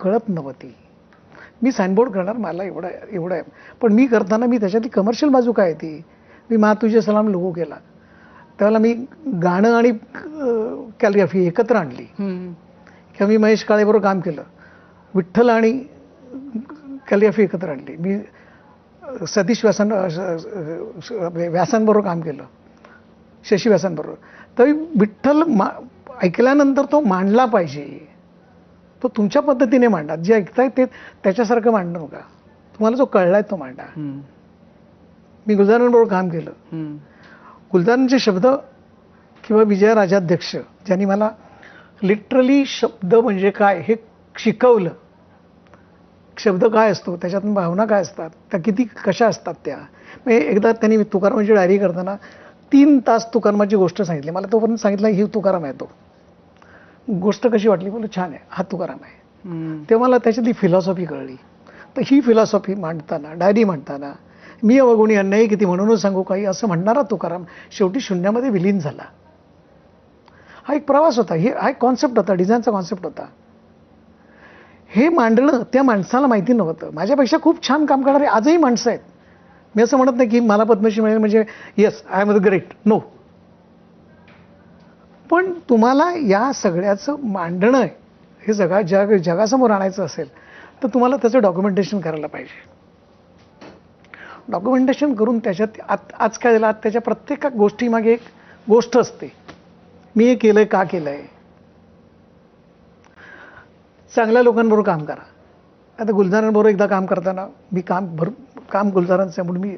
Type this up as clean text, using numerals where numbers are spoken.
कळत नव्हती. मी साईनबोर्ड करणार, मला एवढं एवढं आहे, पण मी करताना मी त्याच्यातली कमर्शियल बाजू काय ती, मी मा तुझे सलाम लोगो केला, त्यावेळेला मी गाणं आणि कॅलिग्राफी एकत्र आणली. किंवा मी महेश काळेबरोबर काम केलं, विठ्ठल आणि कॅलिग्राफी एकत्र आणली. मी सतीश व्यासांबरोबर काम केलं, शशी व्यासांबरोबर. तरी विठ्ठल ऐकल्यानंतर तो मांडला पाहिजे, तो तुमच्या पद्धतीने मांडा, जे ऐकताय ते त्याच्यासारखं मांडू नका, तुम्हाला जो कळलाय तो मांडा. मी गुलजारांबरोबर काम केलं. गुलजारांचे शब्द किंवा विजय राजाध्यक्ष ज्यांनी मला लिटरली शब्द म्हणजे काय हे शिकवलं. शब्द काय असतो, त्याच्यातून भावना काय असतात, त्या किती कशा असतात त्या. एकदा त्यांनी तुकारामांची डायरी करताना 3 तास तुकारामाची गोष्ट सांगितली. मला तोपर्यंत सांगितलं ही तुकाराम आहे, तो गोष्ट कशी वाटली, बोललो छान आहे, हा तुकाराम आहे. तेव्हा मला त्याच्यातली फिलॉसॉफी कळली. तर ही फिलॉसॉफी मांडताना, डायरी मांडताना, मी अवगुणी अन्यायी किती म्हणूनच सांगू काही असं म्हणणारा तुकाराम शेवटी शून्यामध्ये विलीन झाला. हा एक प्रवास होता, हा एक कॉन्सेप्ट होता, डिझाईनचा कॉन्सेप्ट होता. हे मांडणं त्या माणसाला माहिती नव्हतं. माझ्यापेक्षा खूप छान काम करणारे आजही माणसं आहेत. मी असं म्हणत नाही की मला पद्मश्री मिळेल म्हणजे yes I am the great, no. पण तुम्हाला या सगळ्याचं मांडणं हे जगासमोर आणायचं असेल तर तुम्हाला त्याचं डॉक्युमेंटेशन करायला पाहिजे. डॉक्युमेंटेशन करून त्याच्यात आज काय झालं, त्याच्या प्रत्येक गोष्टीमागे एक गोष्ट असते. मी हे केलंय, का केलंय. चांगल्या लोकांबरोबर काम करा. आता गुलजारांबरोबर एकदा काम करताना मी काम गुलजारांचं म्हणून मी